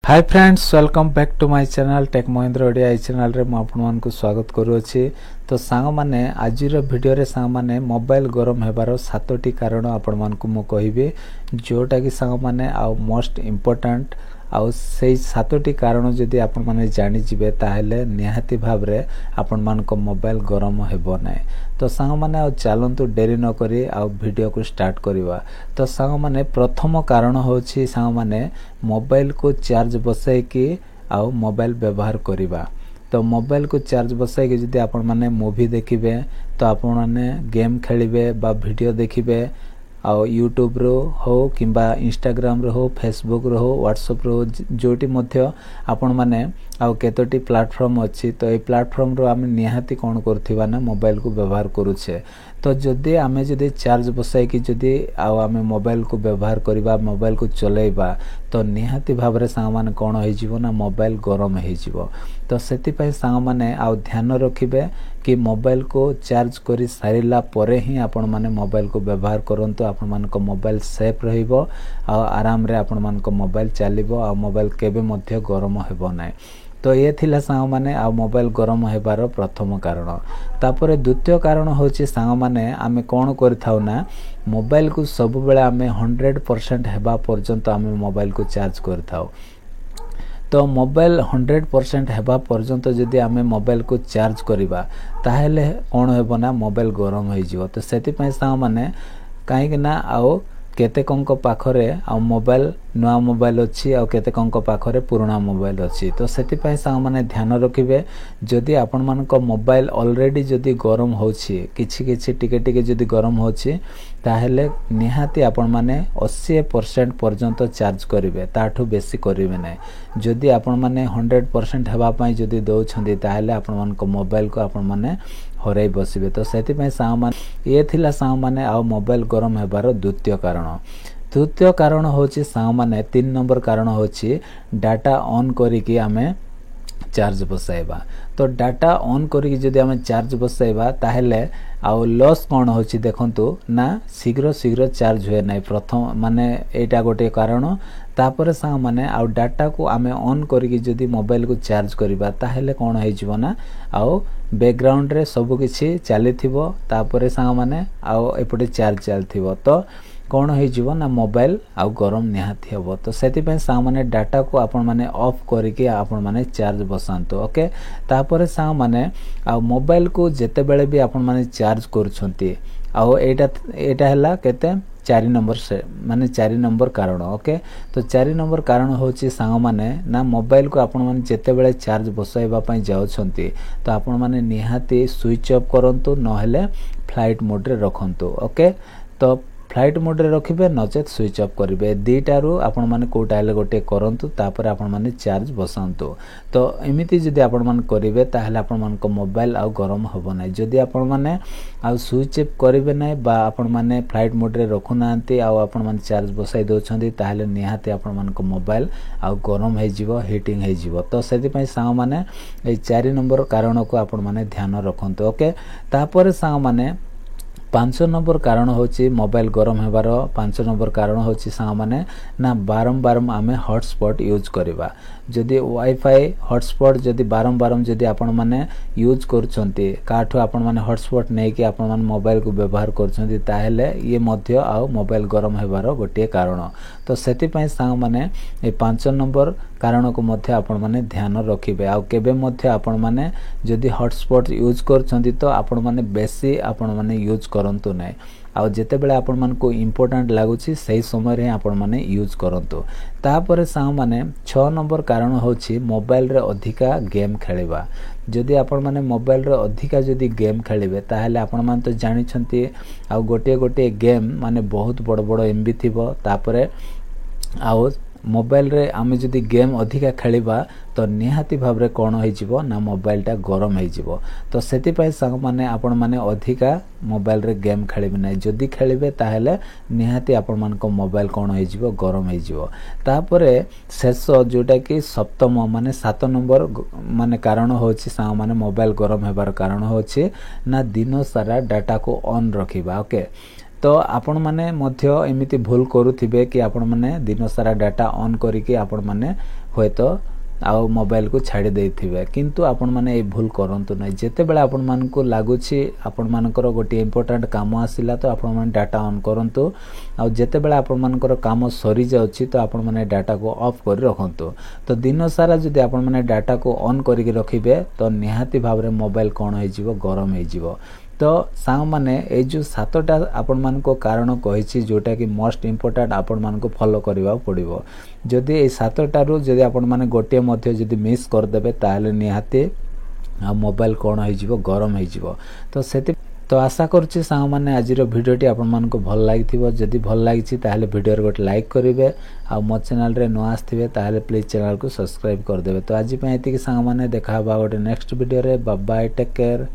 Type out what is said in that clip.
Hi friends welcome back to my channel tech Mahindra Odia ए channel रे आपण को स्वागत करूछि। तो सांग माने आजिर वीडियो रे सांग माने मोबाइल गरम हेबार 7टी कारण आपण मान को मो कहिबे जोटा कि सांग माने आ मोस्ट इंपोर्टेंट आउ से 7टी कारण जदि आपण माने जानि जिवे ताहेले निहाती भाव रे आपण मान को मोबाइल गरम हेबो नै। तो सांग माने आ चलंतु डेरी न करी आ वीडियो को स्टार्ट करिवा। तो सांग माने प्रथम कारण होछि सांग माने मोबाइल को चार्ज बसाई कि आ मोबाइल व्यवहार करिवा। तो मोबाइल को चार्ज बसाई कि जदि आपण माने मूवी देखिबे तो आपण माने गेम खेलिबे बा वीडियो देखिबे आउ यूट्यूब रो हो किंबा इंस्टाग्राम रो हो फेसबुक रो हो व्हाट्सएप रो जोटी मध्य आपण माने आउ केतोटी प्लेटफॉर्म अछि। तो ए प्लेटफॉर्म रो आमे निहाती कोन करथिबा ना मोबाइल को व्यवहार करूछे। तो जदि आमे जदि चार्ज बसाई कि जदि आउ आमे मोबाइल को व्यवहार करिबा मोबाइल को चलेबा तो निहाती भाव रे सांग माने कोन होई जीवो ना मोबाइल गरम होई जीवो। तो सेति पय सांग माने आउ ध्यान रखिबे कि मोबाइल को चार्ज करी सारिला परे ही आपण माने मोबाइल को व्यवहार करंतु। आपण मान को मोबाइल सेफ रहिबो आ आराम रे आपण मान को मोबाइल चलिबो आ मोबाइल केबे मध्य गरम हेबो नै। तो ये थिला सांग माने आ मोबाइल गरम हेबार प्रथम कारण। तापरे द्वितीय कारण होछि सांग माने आमे कोन करथाउ ना मोबाइल को सब बेले आमे 100% हेबा पर्यंत आमे मोबाइल को चार्ज करथाउ। तो मोबाइल 100% हेबा पर्यंत जदि आमे मोबाइल को चार्ज करिबा ताहेले कोन हेबो ना मोबाइल गरम होई जिवो। तो सेति पय सांग माने काहे कि ना आउ केते कंक पाखरे आ मोबाइल नवा मोबाइल अछि आ केते कंक पाखरे पुराना मोबाइल अछि। तो सेति पय सांग माने ध्यान रखिबे जदि आपण मान को मोबाइल ऑलरेडी जदि गरम होछि किछि टिके टिके जदि गरम होछि ताहेले निहाती आपण माने 80% पर्यंत चार्ज करिवे ताठू बेसी करिवे नै। जदि आपण माने 100% हेबा पय जदि दोछंदी ताहेले आपण मान को मोबाइल को आपण माने हरै बसिबे। तो सेति पय सांग माने ये थिला सांग माने आ मोबाइल गरम हेबार द्वितीय कारण। तृतीय कारण होछि सांग माने 3 नंबर कारण होछि डाटा ऑन करी कि आमे चार्ज बसाइबा। तो डाटा ऑन करी जदि आमे चार्ज बसाइबा ताहेले आउ लॉस कोन होछि देखंतु ना शीघ्र चार्ज होय नै। प्रथम माने एटा गोटे कारण। तापरे सांग माने आउ डाटा को आमे ऑन करी जदि मोबाइल को चार्ज करिबा ताहेले कोन होई जिवो ना आउ बैकग्राउंड रे सब किछि चालिथिबो तापरे सांग माने आउ एपटे चार्ज चलथिबो। तो कोन होई जीवो ना मोबाइल आउ गरम निहाती हबो। तो सेति पय सांग माने डाटा को आपण माने ऑफ करिके आपण माने चार्ज बसांतो। ओके तापरे सांग माने आउ मोबाइल को जेते बेले भी आपण माने चार्ज करछंती आउ एटा हला केते 4 नंबर से माने 4 नंबर कारण। ओके तो 4 नंबर कारण होछि सांग माने ना मोबाइल को आपण माने जेते बेले चार्ज बसाइबा पय जाउछंती तो आपण माने निहाती स्विच ऑफ करंतु नहेले फ्लाइट मोड रे रखंतु। ओके तो फ्लाइट मोड रे रखिबे नचेत स्विच ऑफ करिवे दीटारू आपण माने कोटा हेले गोटे करंतु तापर आपण माने चार्ज बसांतु। तो एमिति जदि आपण माने करिवे ताहेले आपण मान को मोबाइल आ गरम होबो नै। जदि आपण माने आ स्विच ऑफ करिवे नै बा आपण माने फ्लाइट मोड रे रखु नांती आ आपण माने चार्ज बसाई दोछंती ताहेले निहाती आपण मान को मोबाइल आ गरम हे जिवो हीटिंग हे जिवो। तो सेति पय सांग माने ए 4 नंबर कारण को आपण माने ध्यान रखंतु। ओके तापर सांग माने 5 नंबर कारण होछि मोबाइल गरम हेबार 5 नंबर कारण होछि सांग माने ना बारंबार आमे हॉटस्पॉट यूज करिबा। जदि वाईफाई हॉटस्पॉट जदि बारंबार जदि आपण माने यूज करछंती काठो आपण माने हॉटस्पॉट नै कि आपण माने मोबाइल को व्यवहार करछंती ताहेले ये मध्य आ मोबाइल गरम हेबार गोटे कारण। तो सेति पय सांग माने ए 5 नंबर कारण को मध्य आपण माने ध्यान रखिबे। आ केबे मध्य आपण माने जदि हॉटस्पॉट यूज करछंती तो आपण माने बेसी आपण माने यूज करंतु नै। आ जेते बेले आपण मान को इंपोर्टेंट लागुछि सही समय रे आपण माने यूज करंतु। तापरे सांग माने 6 नंबर कारण होछि मोबाइल रे अधिका गेम खेलिबा। जदि आपण माने मोबाइल रे अधिका जदि गेम खेलिबे ताहेले आपण मान तो जानि छंती आ गोटे गेम माने बहुत बड़ एमबी थिबो। तापरे आ मोबाइल रे आमे जदि गेम अधिका खेलिबा तो निहाती भाव रे कोन होई जिवो ना मोबाइल टा गरम होई जिवो। तो सेति पय संग माने आपण माने अधिका मोबाइल रे गेम खेलिबे नै। जदि खेलिबे ताहेले निहाती आपण मान को मोबाइल कोन होई जिवो गरम होई जिवो। तापरे शेष जोटा कि सप्तम माने 7 नंबर माने कारण होछि संग माने मोबाइल गरम हेबार कारण होछि ना दिन सारा डाटा को ऑन रखिबा। ओके तो आपण माने मध्य एमिति भूल करूथिबे कि आपण माने दिन सारा डाटा ऑन करिके आपण माने हुए तो आउ मोबाइल को छाड़ी देथिबे किंतु आपण माने ए भूल करंतु नै जेते बेले आपण मान को लागुछि आपण मानकर गोटे इंपोर्टेंट काम आसिला तो आपण माने डाटा ऑन करंतु आ जेते बेले आपण मानकर काम सरी जाउछि तो आपण माने डाटा को ऑफ कर रखंतु तो दिन सारा जदि आपण माने डाटा को ऑन करिक रखिबे तो निहाती भाबरे मोबाइल कोन होई जिवो गरम होई जिवो तो सांग माने ए जो 7टा आपण मान को कारण कहिछि जोटा कि मोस्ट इंपोर्टेंट आपण मान को फॉलो करबा पड़िबो जदि ए 7टा रु जदि आपण माने गोटे मध्ये जदि मिस कर देबे ताले निहाते आ मोबाइल कोन होई जिवो गरम होई जिवो तो सेति तो आशा करछि सांग माने आजिरो भिडियोटी आपण मान को भल लागिथिबो जदि भल लागिछि ताले भिडियो रे गोटे लाइक करिवे आ मो चैनल रे नो आस्थिबे ताले प्लीज चैनल को सब्सक्राइब कर देबे तो आज पय एति कि सांग माने देखा बा गोटे नेक्स्ट वीडियो रे बाय बाय टेक केयर।